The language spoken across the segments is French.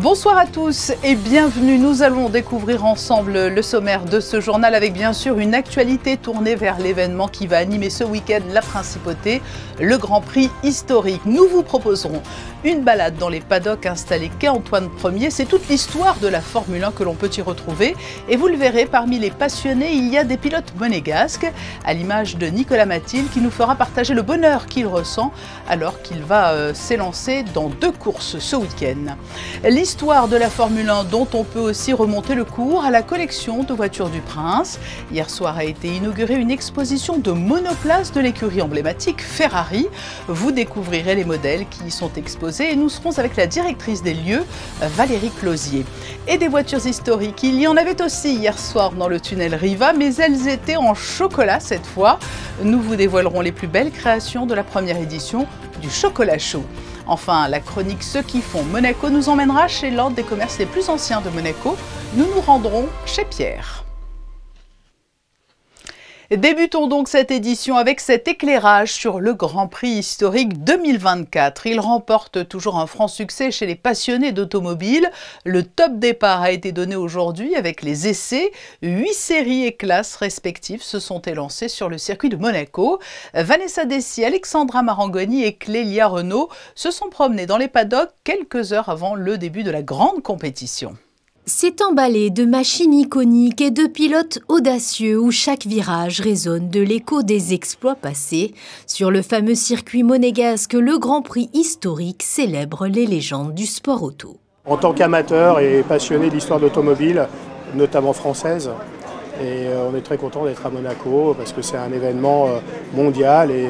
Bonsoir à tous et bienvenue. Nous allons découvrir ensemble le sommaire de ce journal avec bien sûr une actualité tournée vers l'événement qui va animer ce week-end la Principauté, le Grand Prix historique. Nous vous proposerons une balade dans les paddocks installés quai Antoine Ier. C'est toute l'histoire de la Formule 1 que l'on peut y retrouver. Et vous le verrez, parmi les passionnés, il y a des pilotes monégasques, à l'image de Nicolas Mathilde qui nous fera partager le bonheur qu'il ressent alors qu'il va s'élancer dans 2 courses ce week-end. L'histoire de la Formule 1 dont on peut aussi remonter le cours à la collection de voitures du Prince. Hier soir a été inaugurée une exposition de monoplaces de l'écurie emblématique Ferrari. Vous découvrirez les modèles qui y sont exposés et nous serons avec la directrice des lieux, Valérie Closier. Et des voitures historiques, il y en avait aussi hier soir dans le tunnel Riva, mais elles étaient en chocolat cette fois. Nous vous dévoilerons les plus belles créations de la première édition du chocolat chaud. Enfin, la chronique Ceux qui font Monaco nous emmènera chez l'un des commerces les plus anciens de Monaco. Nous nous rendrons chez Pierre. Débutons donc cette édition avec cet éclairage sur le Grand Prix historique 2024. Il remporte toujours un franc succès chez les passionnés d'automobile. Le top départ a été donné aujourd'hui avec les essais. 8 séries et classes respectives se sont élancées sur le circuit de Monaco. Vanessa Dessy, Alexandra Marangoni et Clélia Renaud se sont promenées dans les paddocks quelques heures avant le début de la grande compétition. C'est emballé de machines iconiques et de pilotes audacieux où chaque virage résonne de l'écho des exploits passés. Sur le fameux circuit monégasque, le Grand Prix historique célèbre les légendes du sport auto. En tant qu'amateur et passionné de l'histoire de l'automobile, notamment française, et on est très content d'être à Monaco parce que c'est un événement mondial et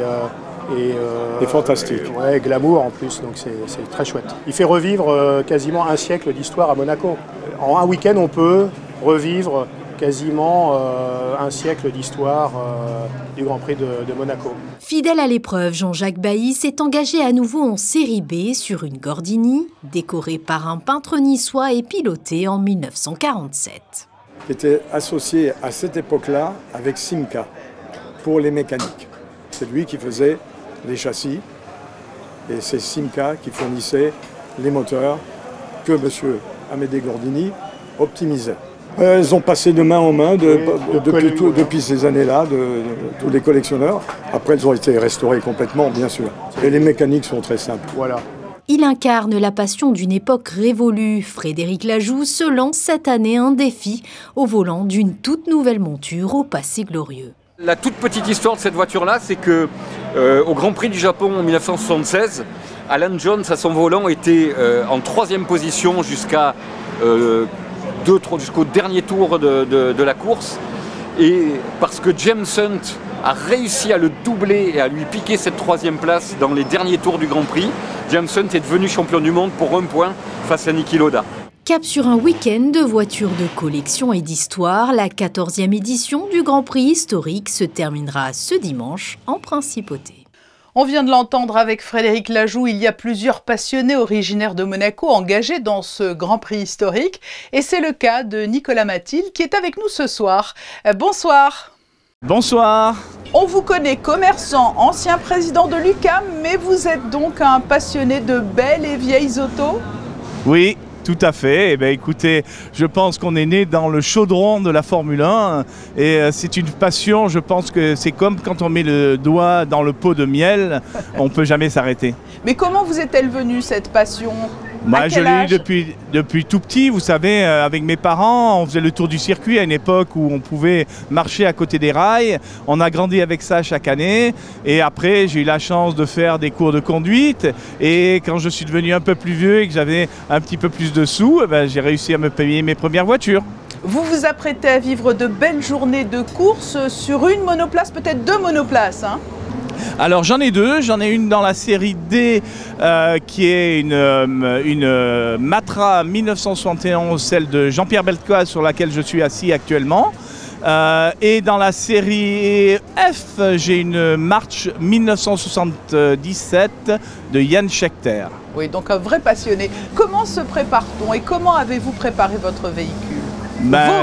fantastique. Ouais, glamour en plus, donc c'est très chouette. Il fait revivre quasiment un siècle d'histoire à Monaco. En un week-end, on peut revivre quasiment un siècle d'histoire du Grand Prix de Monaco. Fidèle à l'épreuve, Jean-Jacques Bailly s'est engagé à nouveau en série B sur une Gordini, décorée par un peintre niçois et pilotée en 1947. Qui était associé à cette époque-là avec Simca pour les mécaniques. C'est lui qui faisait les châssis et c'est Simca qui fournissait les moteurs que M. Amédée Gordini optimisait. Elles ont passé de main en main depuis ces années-là, de tous les collectionneurs. Après, elles ont été restaurées complètement, bien sûr. Et les mécaniques sont très simples. Voilà. Il incarne la passion d'une époque révolue. Frédéric Lajous se lance cette année un défi au volant d'une toute nouvelle monture au passé glorieux. La toute petite histoire de cette voiture-là, c'est que au Grand Prix du Japon en 1976, Alan Jones à son volant était en 3e position jusqu'au dernier tour de la course. Et parce que James Hunt a réussi à le doubler et à lui piquer cette 3e place dans les derniers tours du Grand Prix, James Hunt est devenu champion du monde pour 1 point face à Niki Lauda. Cap sur un week-end de voitures de collection et d'histoire, la 14e édition du Grand Prix historique se terminera ce dimanche en Principauté. On vient de l'entendre avec Frédéric Lajous, il y a plusieurs passionnés originaires de Monaco engagés dans ce Grand Prix historique. Et c'est le cas de Nicolas Mathilde qui est avec nous ce soir. Bonsoir. Bonsoir. On vous connaît commerçant, ancien président de l'UQAM, mais vous êtes donc un passionné de belles et vieilles autos? Oui. Tout à fait. Eh bien, écoutez, je pense qu'on est né dans le chaudron de la Formule 1 et c'est une passion. Je pense que c'est comme quand on met le doigt dans le pot de miel, on ne peut jamais s'arrêter. Mais comment vous est-elle venue cette passion? Moi, je l'ai eu depuis tout petit. Vous savez, avec mes parents, on faisait le tour du circuit à une époque où on pouvait marcher à côté des rails. On a grandi avec ça chaque année. Et après, j'ai eu la chance de faire des cours de conduite. Et quand je suis devenu un peu plus vieux et que j'avais un petit peu plus de sous, eh ben, j'ai réussi à me payer mes premières voitures. Vous vous apprêtez à vivre de belles journées de course sur une monoplace, peut-être 2 monoplaces, hein? Alors j'en ai 2, j'en ai une dans la série D qui est une Matra 1971, celle de Jean-Pierre Beltcoise sur laquelle je suis assis actuellement. Et dans la série F, j'ai une March 1977 de Yann Schechter. Oui, donc un vrai passionné. Comment se prépare-t-on et comment avez-vous préparé votre véhicule?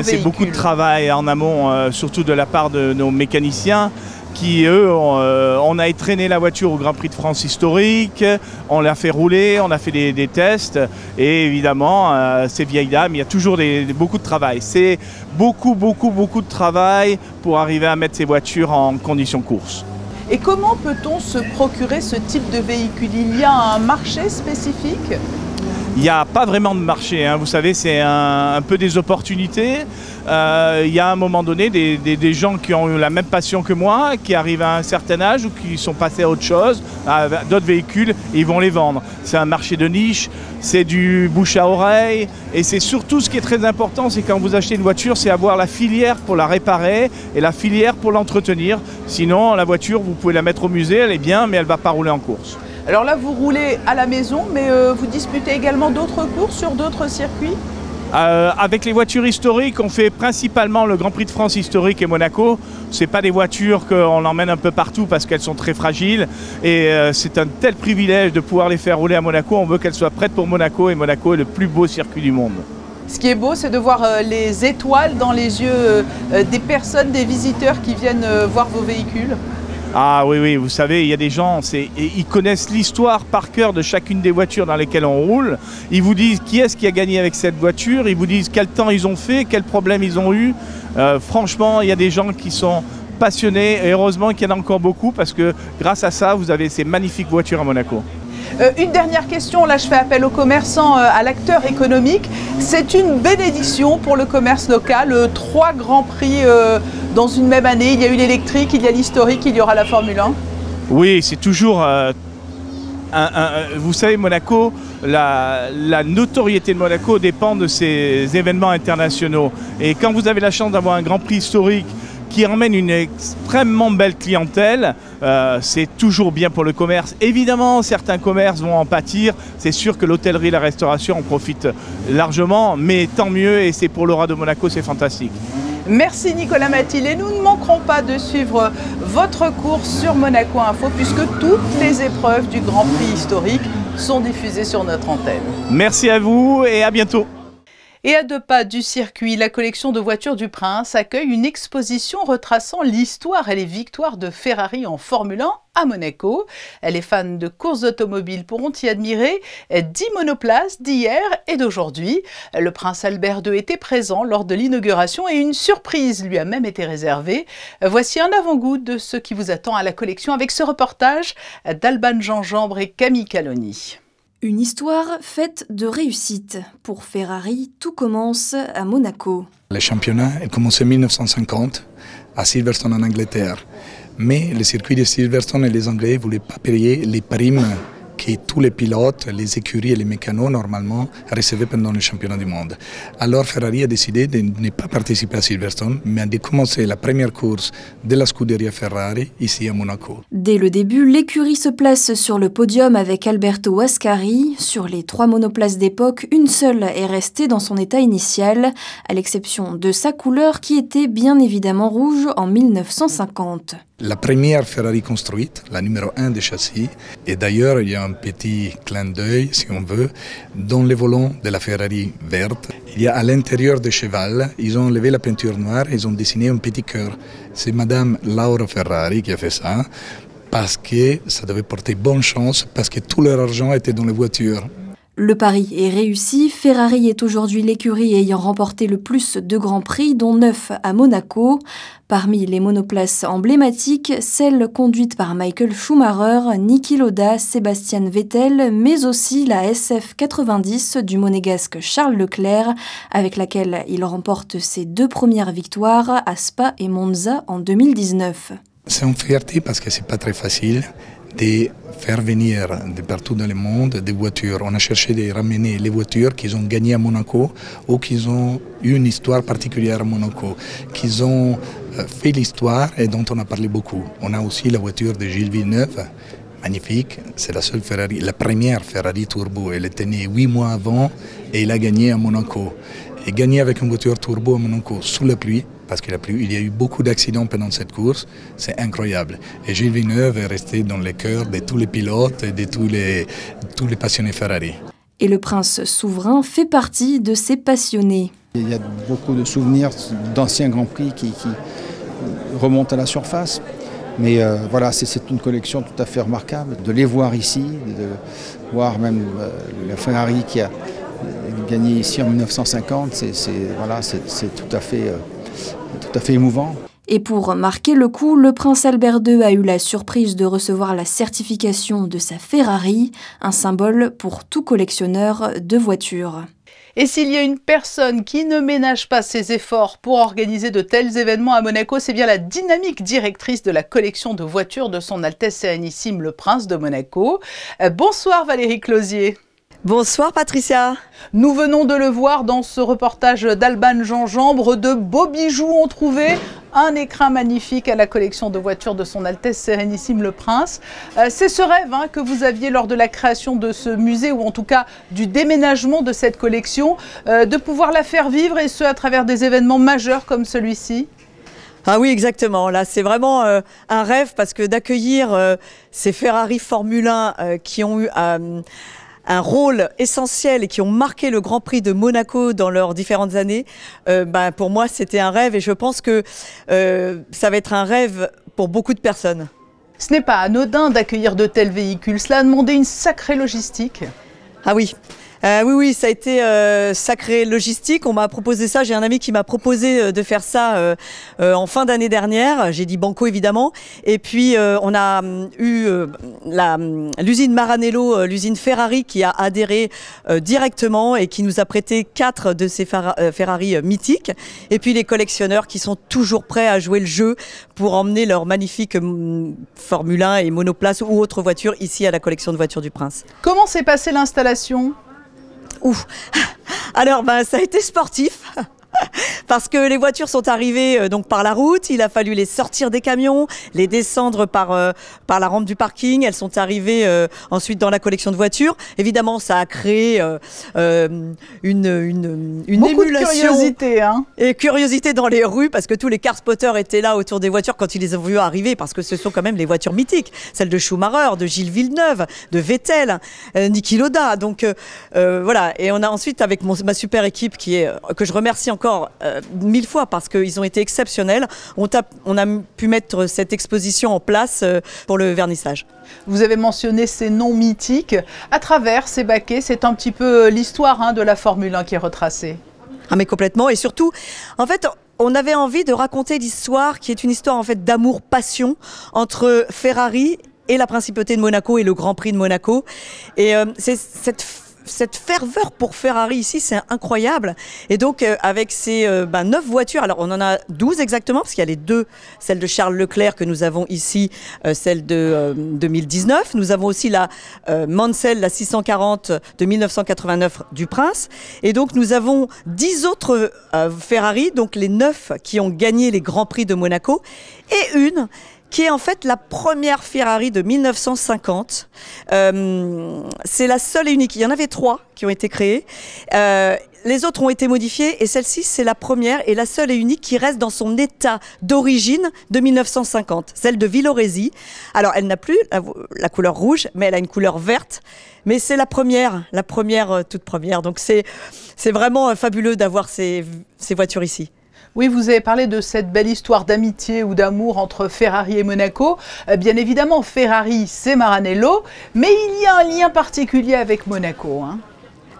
C'est beaucoup de travail en amont, surtout de la part de nos mécaniciens. qui, eux, on a traîné la voiture au Grand Prix de France historique, on l'a fait rouler, on a fait des tests, et évidemment, ces vieilles dames, il y a toujours beaucoup de travail. C'est beaucoup de travail pour arriver à mettre ces voitures en conditions course. Et comment peut-on se procurer ce type de véhicule? Il y a un marché spécifique? Il n'y a pas vraiment de marché, hein. Vous savez, c'est un peu des opportunités. Il y a à un moment donné des gens qui ont eu la même passion que moi, qui arrivent à un certain âge ou qui sont passés à autre chose, à d'autres véhicules, et ils vont les vendre. C'est un marché de niche, c'est du bouche à oreille, et c'est surtout ce qui est très important, c'est quand vous achetez une voiture, c'est avoir la filière pour la réparer et la filière pour l'entretenir. Sinon, la voiture, vous pouvez la mettre au musée, elle est bien, mais elle ne va pas rouler en course. Alors là, vous roulez à la maison, mais vous disputez également d'autres courses sur d'autres circuits? Avec les voitures historiques, on fait principalement le Grand Prix de France historique et Monaco. Ce n'est pas des voitures qu'on emmène un peu partout parce qu'elles sont très fragiles. Et c'est un tel privilège de pouvoir les faire rouler à Monaco. On veut qu'elles soient prêtes pour Monaco, et Monaco est le plus beau circuit du monde. Ce qui est beau, c'est de voir les étoiles dans les yeux des personnes, des visiteurs qui viennent voir vos véhicules. Ah oui, vous savez, il y a des gens, ils connaissent l'histoire par cœur de chacune des voitures dans lesquelles on roule. Ils vous disent qui est-ce qui a gagné avec cette voiture, ils vous disent quel temps ils ont fait, quels problèmes ils ont eu. Franchement, il y a des gens qui sont passionnés, et heureusement qu'il y en a encore beaucoup, parce que grâce à ça, vous avez ces magnifiques voitures à Monaco. Une dernière question, là je fais appel aux commerçants, à l'acteur économique. C'est une bénédiction pour le commerce local, 3 grands prix dans une même année. Il y a eu l'électrique, il y a l'historique, il y aura la Formule 1. Oui, c'est toujours... vous savez, Monaco, la notoriété de Monaco dépend de ces événements internationaux. Et quand vous avez la chance d'avoir un Grand Prix historique qui emmène une extrêmement belle clientèle, c'est toujours bien pour le commerce. Évidemment, certains commerces vont en pâtir. C'est sûr que l'hôtellerie et la restauration en profitent largement, mais tant mieux, et c'est pour l'Aura de Monaco, c'est fantastique. Merci Nicolas Mathil, et nous ne manquerons pas de suivre votre course sur Monaco Info, puisque toutes les épreuves du Grand Prix historique sont diffusées sur notre antenne. Merci à vous et à bientôt. Et à 2 pas du circuit, la collection de voitures du Prince accueille une exposition retraçant l'histoire et les victoires de Ferrari en Formule 1 à Monaco. Les fans de courses automobiles pourront y admirer 10 monoplaces d'hier et d'aujourd'hui. Le Prince Albert II était présent lors de l'inauguration et une surprise lui a même été réservée. Voici un avant-goût de ce qui vous attend à la collection avec ce reportage d'Alban Gingembre et Camille Caloni. Une histoire faite de réussite. Pour Ferrari, tout commence à Monaco. Le championnat a commencé en 1950 à Silverstone en Angleterre. Mais le circuit de Silverstone et les Anglais ne voulaient pas payer les primes que tous les pilotes, les écuries et les mécanos normalement recevaient pendant le championnat du monde. Alors Ferrari a décidé de ne pas participer à Silverstone, mais de commencer la première course de la Scuderia Ferrari ici à Monaco. Dès le début, l'écurie se place sur le podium avec Alberto Ascari. Sur les 3 monoplaces d'époque, une seule est restée dans son état initial, à l'exception de sa couleur qui était bien évidemment rouge en 1950. La première Ferrari construite, la numéro 1 des châssis, et d'ailleurs il y a un petit clin d'œil, si on veut, dans le volant de la Ferrari verte. Il y a à l'intérieur du cheval, ils ont enlevé la peinture noire, ils ont dessiné un petit cœur. C'est Madame Laura Ferrari qui a fait ça, parce que ça devait porter bonne chance, parce que tout leur argent était dans les voitures. Le pari est réussi, Ferrari est aujourd'hui l'écurie ayant remporté le plus de grands prix, dont 9 à Monaco. Parmi les monoplaces emblématiques, celles conduites par Michael Schumacher, Niki Lauda, Sébastien Vettel, mais aussi la SF90 du monégasque Charles Leclerc, avec laquelle il remporte ses 2 premières victoires à Spa et Monza en 2019. C'est une fierté parce que c'est pas très facile de faire venir de partout dans le monde des voitures. On a cherché de ramener les voitures qui ont gagné à Monaco ou qui ont eu une histoire particulière à Monaco, qui ont fait l'histoire et dont on a parlé beaucoup. On a aussi la voiture de Gilles Villeneuve, magnifique, c'est la seule Ferrari, la première Ferrari turbo. Elle était née 8 mois avant et il a gagné à Monaco. Et gagner avec une voiture turbo à Monaco sous la pluie, parce qu'il a plu, il y a eu beaucoup d'accidents pendant cette course, c'est incroyable. Et Gilles Villeneuve est resté dans le cœur de tous les pilotes et de tous les passionnés Ferrari. Et le prince souverain fait partie de ces passionnés. Il y a beaucoup de souvenirs d'anciens Grands Prix qui remontent à la surface. Mais voilà, c'est une collection tout à fait remarquable. De les voir ici, de voir même la Ferrari qui a gagné ici en 1950, c'est tout à fait émouvant. Et pour marquer le coup, le prince Albert II a eu la surprise de recevoir la certification de sa Ferrari, un symbole pour tout collectionneur de voitures. Et s'il y a une personne qui ne ménage pas ses efforts pour organiser de tels événements à Monaco, c'est bien la dynamique directrice de la collection de voitures de son Altesse Sérénissime le Prince de Monaco. Bonsoir Valérie Closier. Bonsoir Patricia. Nous venons de le voir dans ce reportage d'Alban Gingembre, de beaux bijoux ont trouvé un écrin magnifique à la collection de voitures de son Altesse Sérénissime le Prince. C'est ce rêve que vous aviez lors de la création de ce musée, ou en tout cas du déménagement de cette collection, de pouvoir la faire vivre, et ce à travers des événements majeurs comme celui-ci. Ah oui, exactement. Là, c'est vraiment un rêve, parce que d'accueillir ces Ferrari Formule 1 qui ont eu un rôle essentiel et qui ont marqué le Grand Prix de Monaco dans leurs différentes années, pour moi, c'était un rêve, et je pense que ça va être un rêve pour beaucoup de personnes. Ce n'est pas anodin d'accueillir de tels véhicules. Cela a demandé une sacrée logistique. Ah oui. Oui, ça a été sacré logistique. On m'a proposé ça. J'ai un ami qui m'a proposé de faire ça en fin d'année dernière. J'ai dit banco évidemment. Et puis on a eu l'usine Maranello, l'usine Ferrari, qui a adhéré directement et qui nous a prêté 4 de ces Ferrari mythiques. Et puis les collectionneurs qui sont toujours prêts à jouer le jeu pour emmener leur magnifique Formule 1 et monoplace ou autres voitures ici à la collection de voitures du Prince. Comment s'est passée l'installation ? Ouf. Alors, ça a été sportif. Parce que les voitures sont arrivées donc par la route, il a fallu les sortir des camions, les descendre par la rampe du parking. Elles sont arrivées ensuite dans la collection de voitures. Évidemment, ça a créé une beaucoup émulation de curiosité, et curiosité dans les rues, parce que tous les car spotters étaient là autour des voitures quand ils les ont vues arriver, parce que ce sont quand même les voitures mythiques, celles de Schumacher, de Gilles Villeneuve, de Vettel, Niki Lauda. Donc voilà. Et on a ensuite, avec ma super équipe que je remercie encore 1000 fois, parce qu'ils ont été exceptionnels, on a pu mettre cette exposition en place pour le vernissage. Vous avez mentionné ces noms mythiques. À travers ces baquets, c'est un petit peu l'histoire de la Formule 1 qui est retracée. Ah mais complètement, et surtout, en fait, on avait envie de raconter l'histoire qui est une histoire en fait d'amour-passion entre Ferrari et la Principauté de Monaco et le Grand Prix de Monaco. Et c'est cette ferveur pour Ferrari ici, c'est incroyable. Et donc avec ces 9 voitures, alors on en a 12 exactement, parce qu'il y a les 2, celle de Charles Leclerc que nous avons ici, celle de 2019. Nous avons aussi la Mansell, la 640 de 1989 du Prince. Et donc nous avons 10 autres Ferrari, donc les 9 qui ont gagné les Grands Prix de Monaco, et une qui est en fait la première Ferrari de 1950. C'est la seule et unique. Il y en avait 3 qui ont été créées. Les autres ont été modifiées, et celle-ci, c'est la première et la seule et unique qui reste dans son état d'origine de 1950, celle de Villoresi. Alors, elle n'a plus la couleur rouge, mais elle a une couleur verte. Mais c'est la première, toute première. Donc, c'est vraiment fabuleux d'avoir ces voitures ici. Oui, vous avez parlé de cette belle histoire d'amitié ou d'amour entre Ferrari et Monaco. Bien évidemment, Ferrari, c'est Maranello, mais il y a un lien particulier avec Monaco.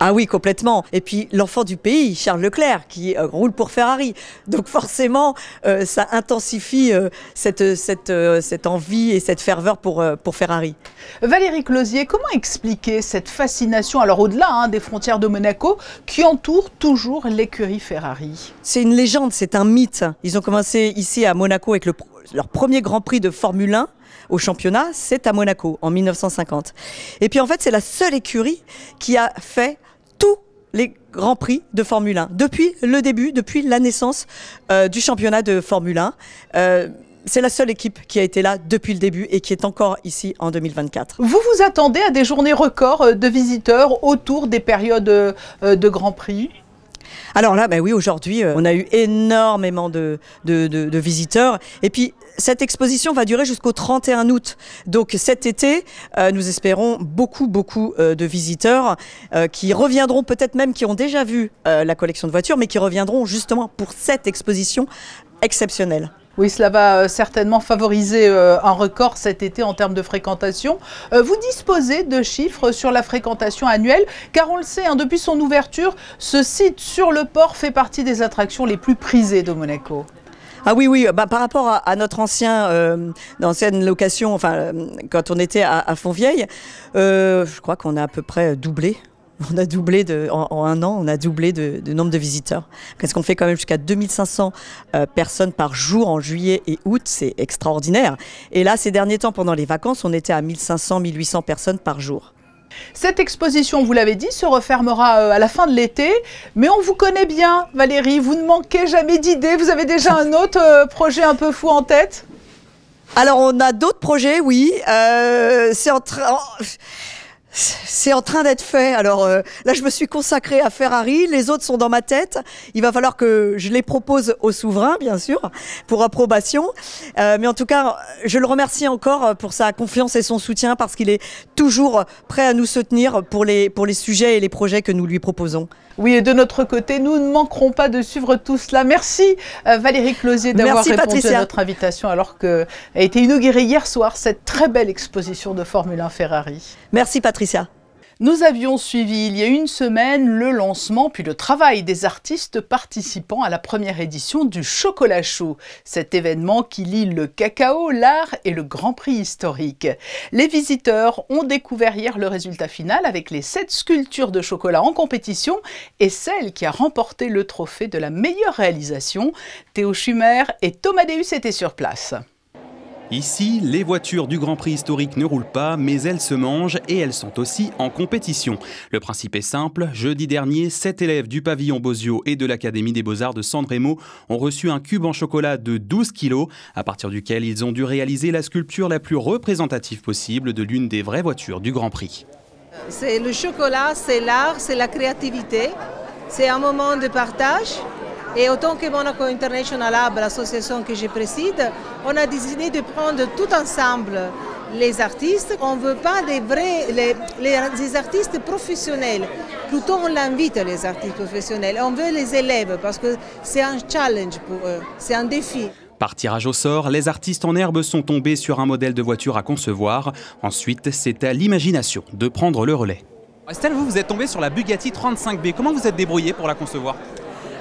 Ah oui, complètement. Et puis l'enfant du pays, Charles Leclerc, qui roule pour Ferrari. Donc forcément, ça intensifie cette envie et cette ferveur pour Ferrari. Valérie Closier, comment expliquer cette fascination, alors au-delà des frontières de Monaco, qui entoure toujours l'écurie Ferrari? C'est une légende, c'est un mythe. Ils ont commencé ici à Monaco avec leur premier Grand Prix de Formule 1. Au championnat, c'est à Monaco en 1950. Et puis en fait, c'est la seule écurie qui a fait tous les Grands Prix de Formule 1 depuis le début, depuis la naissance du championnat de Formule 1. C'est la seule équipe qui a été là depuis le début et qui est encore ici en 2024. Vous vous attendez à des journées records de visiteurs autour des périodes de Grands Prix? Alors là, oui, aujourd'hui, on a eu énormément de visiteurs. Et puis, cette exposition va durer jusqu'au 31 août. Donc cet été, nous espérons beaucoup de visiteurs qui reviendront, peut-être même qui ont déjà vu la collection de voitures, mais qui reviendront justement pour cette exposition exceptionnelle. Oui, cela va certainement favoriser un record cet été en termes de fréquentation. Vous disposez de chiffres sur la fréquentation annuelle, car on le sait, hein, depuis son ouverture, ce site sur le port fait partie des attractions les plus prisées de Monaco. Ah oui, oui, par rapport à notre ancienne location, enfin, quand on était à Fontvieille, je crois qu'on a à peu près doublé. On a doublé en un an, on a doublé de nombre de visiteurs. Parce qu'on fait quand même jusqu'à 2500 personnes par jour en juillet et août, c'est extraordinaire. Et là, ces derniers temps, pendant les vacances, on était à 1500, 1800 personnes par jour. Cette exposition, vous l'avez dit, se refermera à la fin de l'été, mais on vous connaît bien, Valérie, vous ne manquez jamais d'idées. Vous avez déjà un autre projet un peu fou en tête? Alors, on a d'autres projets, oui. C'est en train d'être fait. Alors là, je me suis consacrée à Ferrari. Les autres sont dans ma tête. Il va falloir que je les propose au souverain, bien sûr, pour approbation. Mais en tout cas, je le remercie encore pour sa confiance et son soutien parce qu'il est toujours prêt à nous soutenir pour les sujets et les projets que nous lui proposons. Oui, et de notre côté, nous ne manquerons pas de suivre tout cela. Merci Valérie Closier d'avoir répondu Patricia. à notre invitation alors qu'a été inaugurée hier soir cette très belle exposition de Formule 1 Ferrari. Merci Patricia. Nous avions suivi il y a une semaine le lancement puis le travail des artistes participant à la première édition du Chocolat Chaud, cet événement qui lie le cacao, l'art et le Grand Prix historique. Les visiteurs ont découvert hier le résultat final avec les 7 sculptures de chocolat en compétition et celle qui a remporté le trophée de la meilleure réalisation. Théo Schumer et Thomas Deus étaient sur place. Ici, les voitures du Grand Prix historique ne roulent pas, mais elles se mangent et elles sont aussi en compétition. Le principe est simple. Jeudi dernier, 7 élèves du pavillon Bosio et de l'Académie des Beaux-Arts de San Remo ont reçu un cube en chocolat de 12 kg, à partir duquel ils ont dû réaliser la sculpture la plus représentative possible de l'une des vraies voitures du Grand Prix. C'est le chocolat, c'est l'art, c'est la créativité, c'est un moment de partage. Et autant que Monaco International Lab, l'association que je préside, on a décidé de prendre tout ensemble les artistes. On ne veut pas des artistes professionnels. Plutôt on l'invite les artistes professionnels. On veut les élèves parce que c'est un challenge pour eux, c'est un défi. Par tirage au sort, les artistes en herbe sont tombés sur un modèle de voiture à concevoir. Ensuite, c'est à l'imagination de prendre le relais. Estelle, vous êtes tombée sur la Bugatti 35B. Comment vous êtes débrouillée pour la concevoir ?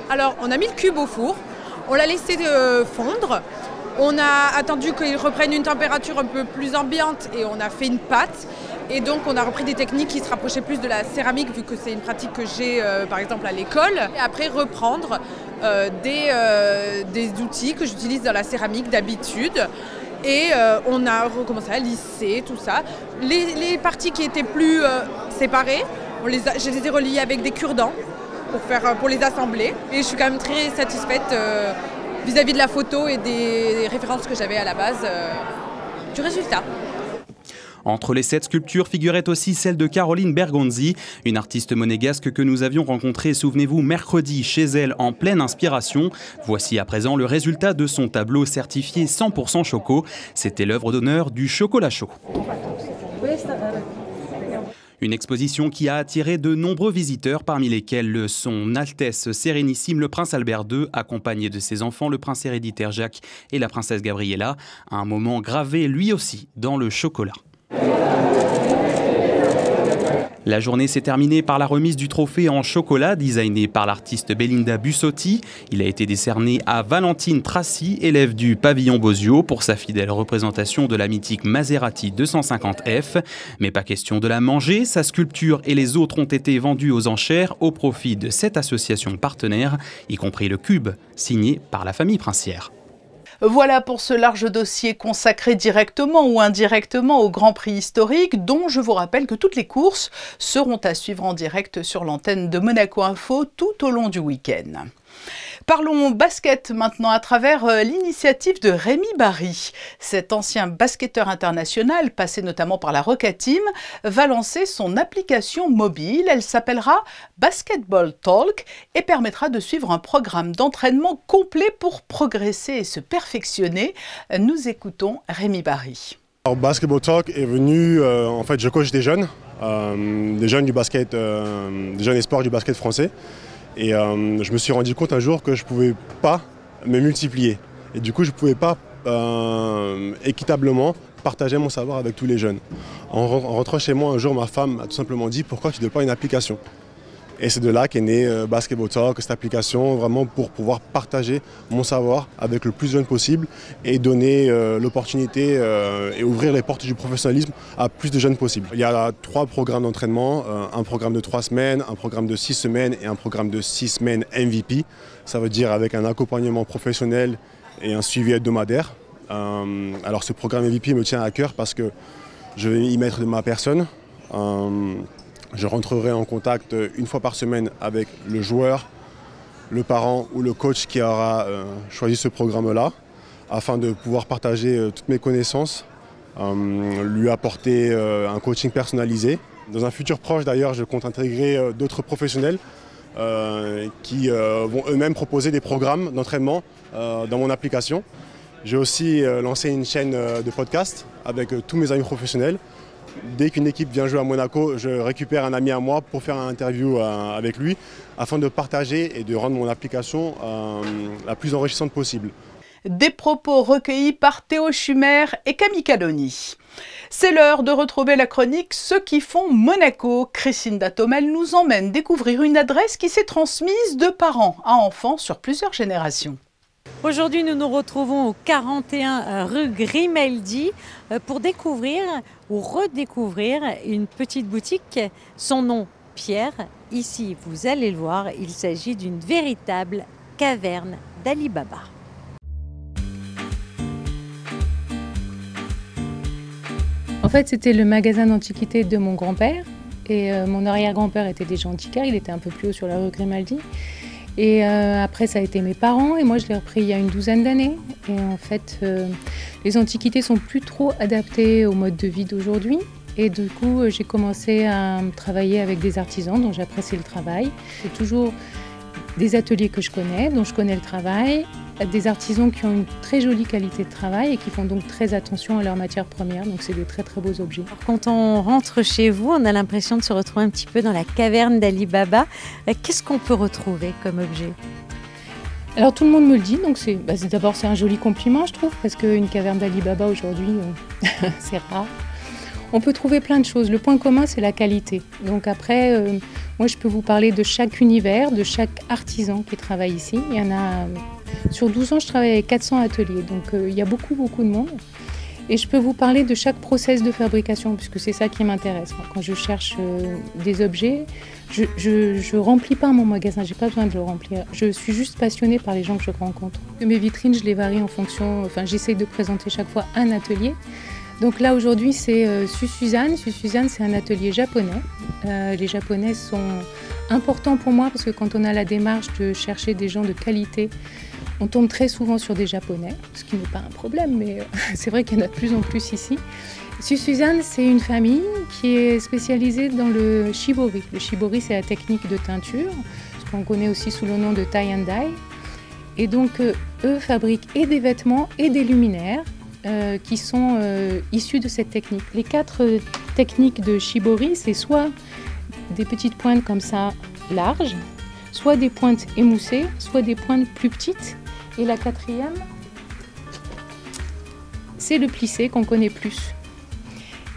Alors, on a mis le cube au four, on l'a laissé fondre, on a attendu qu'il reprenne une température un peu plus ambiante et on a fait une pâte. Et donc, on a repris des techniques qui se rapprochaient plus de la céramique, vu que c'est une pratique que j'ai, par exemple, à l'école. Et après, reprendre des outils que j'utilise dans la céramique d'habitude. Et on a recommencé à lisser tout ça. Les parties qui étaient plus séparées, je les ai reliées avec des cure-dents. Pour les assembler. Et je suis quand même très satisfaite vis-à-vis de la photo et des références que j'avais à la base du résultat. Entre les 7 sculptures figurait aussi celle de Caroline Bergonzi, une artiste monégasque que nous avions rencontrée, souvenez-vous, mercredi chez elle en pleine inspiration. Voici à présent le résultat de son tableau certifié 100% choco. C'était l'œuvre d'honneur du Chocolat Chaud. Une exposition qui a attiré de nombreux visiteurs, parmi lesquels son Altesse Sérénissime le Prince Albert II, accompagné de ses enfants, le Prince héréditaire Jacques et la Princesse Gabriella. Un moment gravé lui aussi dans le chocolat. La journée s'est terminée par la remise du trophée en chocolat designé par l'artiste Belinda Bussotti. Il a été décerné à Valentine Tracy, élève du pavillon Bosio, pour sa fidèle représentation de la mythique Maserati 250F. Mais pas question de la manger, sa sculpture et les autres ont été vendus aux enchères au profit de cette association partenaire, y compris le cube signé par la famille princière. Voilà pour ce large dossier consacré directement ou indirectement au Grand Prix historique, dont je vous rappelle que toutes les courses seront à suivre en direct sur l'antenne de Monaco Info tout au long du week-end. Parlons basket maintenant à travers l'initiative de Rémi Barry. Cet ancien basketteur international, passé notamment par la Roca Team, va lancer son application mobile. Elle s'appellera Basketball Talk et permettra de suivre un programme d'entraînement complet pour progresser et se perfectionner. Nous écoutons Rémi Barry. Alors, Basketball Talk est venu, en fait je coach des jeunes du basket, des jeunes espoirs du basket français. Et je me suis rendu compte un jour que je ne pouvais pas me multiplier. Et du coup, je ne pouvais pas équitablement partager mon savoir avec tous les jeunes. En rentrant chez moi un jour, ma femme m'a tout simplement dit « Pourquoi tu ne fais pas une application ?» Et c'est de là qu'est né Basketball Talk, cette application, vraiment pour pouvoir partager mon savoir avec le plus jeune possible et donner l'opportunité et ouvrir les portes du professionnalisme à plus de jeunes possible. Il y a 3 programmes d'entraînement, un programme de 3 semaines, un programme de 6 semaines et un programme de 6 semaines MVP. Ça veut dire avec un accompagnement professionnel et un suivi hebdomadaire. Alors ce programme MVP me tient à cœur parce que je vais y mettre de ma personne. Je rentrerai en contact une fois par semaine avec le joueur, le parent ou le coach qui aura choisi ce programme-là afin de pouvoir partager toutes mes connaissances, lui apporter un coaching personnalisé. Dans un futur proche d'ailleurs, je compte intégrer d'autres professionnels qui vont eux-mêmes proposer des programmes d'entraînement dans mon application. J'ai aussi lancé une chaîne de podcast avec tous mes amis professionnels. Dès qu'une équipe vient jouer à Monaco, je récupère un ami à moi pour faire une interview avec lui afin de partager et de rendre mon application la plus enrichissante possible. Des propos recueillis par Théo Schumer et Camille Caloni. C'est l'heure de retrouver la chronique Ceux qui font Monaco. Christine Datomel nous emmène découvrir une adresse qui s'est transmise de parents à enfants sur plusieurs générations. Aujourd'hui, nous nous retrouvons au 41 rue Grimaldi pour découvrir ou redécouvrir une petite boutique. Son nom, Pierre. Ici, vous allez le voir, il s'agit d'une véritable caverne d'Ali Baba. En fait, c'était le magasin d'antiquités de mon grand-père. Et mon arrière-grand-père était déjà antiquaire, il était un peu plus haut sur la rue Grimaldi. Et après, ça a été mes parents et moi, je l'ai repris il y a une douzaine d'années. Et en fait, les antiquités sont plus trop adaptées au mode de vie d'aujourd'hui. Et du coup, j'ai commencé à travailler avec des artisans dont j'apprécie le travail. C'est toujours des ateliers que je connais, dont je connais le travail, des artisans qui ont une très jolie qualité de travail et qui font donc très attention à leurs matières premières. Donc c'est des très très beaux objets. Quand on rentre chez vous, on a l'impression de se retrouver un petit peu dans la caverne d'Ali Baba. Qu'est-ce qu'on peut retrouver comme objet ? Alors tout le monde me le dit, donc d'abord c'est un joli compliment je trouve, parce qu'une caverne d'Ali Baba aujourd'hui, c'est rare. On peut trouver plein de choses. Le point commun, c'est la qualité. Donc après, moi, je peux vous parler de chaque univers, de chaque artisan qui travaille ici. Il y en a... Sur 12 ans, je travaille avec 400 ateliers. Donc il y a beaucoup de monde. Et je peux vous parler de chaque process de fabrication, puisque c'est ça qui m'intéresse. Quand je cherche des objets, je remplis pas mon magasin, j'ai pas besoin de le remplir. Je suis juste passionnée par les gens que je rencontre. Mes vitrines, je les varie en fonction... Enfin, j'essaye de présenter chaque fois un atelier. Donc là aujourd'hui c'est Susuzane. Susuzane c'est un atelier japonais. Les japonais sont importants pour moi parce que quand on a la démarche de chercher des gens de qualité, on tombe très souvent sur des japonais, ce qui n'est pas un problème, mais c'est vrai qu'il y en a de plus en plus ici. Susuzane c'est une famille qui est spécialisée dans le shibori. Le shibori c'est la technique de teinture, ce qu'on connaît aussi sous le nom de tie and dye. Et donc eux fabriquent et des vêtements et des luminaires. Qui sont issus de cette technique. Les 4 techniques de shibori, c'est soit des petites pointes comme ça, larges, soit des pointes émoussées, soit des pointes plus petites. Et la 4e, c'est le plissé qu'on connaît plus.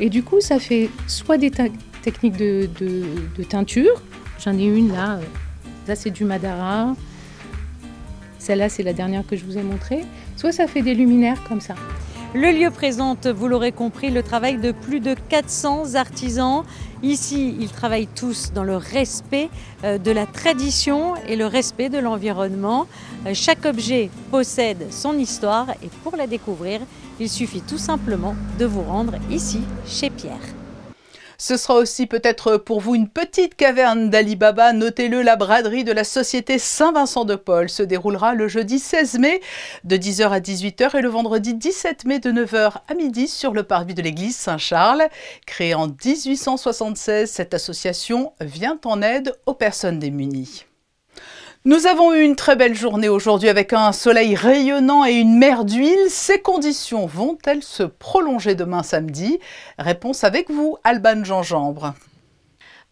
Et du coup, ça fait soit des techniques de teinture. J'en ai une là, là c'est du Madara. Celle-là, c'est la dernière que je vous ai montrée. Soit ça fait des luminaires comme ça. Le lieu présente, vous l'aurez compris, le travail de plus de 400 artisans. Ici, ils travaillent tous dans le respect de la tradition et le respect de l'environnement. Chaque objet possède son histoire et pour la découvrir, il suffit tout simplement de vous rendre ici, chez Pierre. Ce sera aussi peut-être pour vous une petite caverne d'Ali Baba. Notez-le, la braderie de la Société Saint-Vincent-de-Paul se déroulera le jeudi 16 mai de 10h à 18h et le vendredi 17 mai de 9h à midi sur le parvis de l'église Saint-Charles. Créée en 1876, cette association vient en aide aux personnes démunies. Nous avons eu une très belle journée aujourd'hui avec un soleil rayonnant et une mer d'huile. Ces conditions vont-elles se prolonger demain samedi? Réponse avec vous, Alban Gingembre.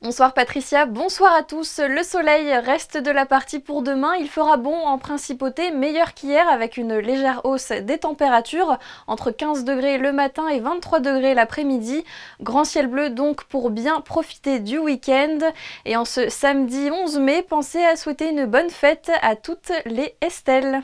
Bonsoir Patricia, bonsoir à tous. Le soleil reste de la partie pour demain. Il fera bon en principauté, meilleur qu'hier avec une légère hausse des températures, entre 15 degrés le matin et 23 degrés l'après-midi. Grand ciel bleu donc pour bien profiter du week-end. Et en ce samedi 11 mai, pensez à souhaiter une bonne fête à toutes les Estelles.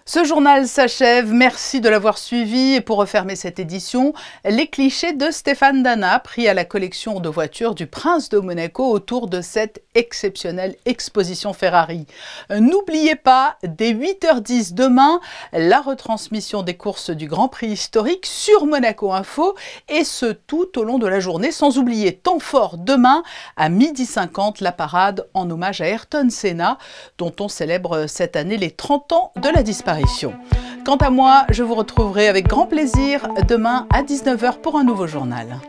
Ce journal s'achève, merci de l'avoir suivi et pour refermer cette édition, les clichés de Stéphane Dana pris à la collection de voitures du Prince de Monaco autour de cette exceptionnelle exposition Ferrari. N'oubliez pas, dès 8h10 demain, la retransmission des courses du Grand Prix historique sur Monaco Info et ce tout au long de la journée, sans oublier temps fort demain à 12h50 la parade en hommage à Ayrton Senna dont on célèbre cette année les 30 ans de la disparition. Quant à moi, je vous retrouverai avec grand plaisir demain à 19h pour un nouveau journal.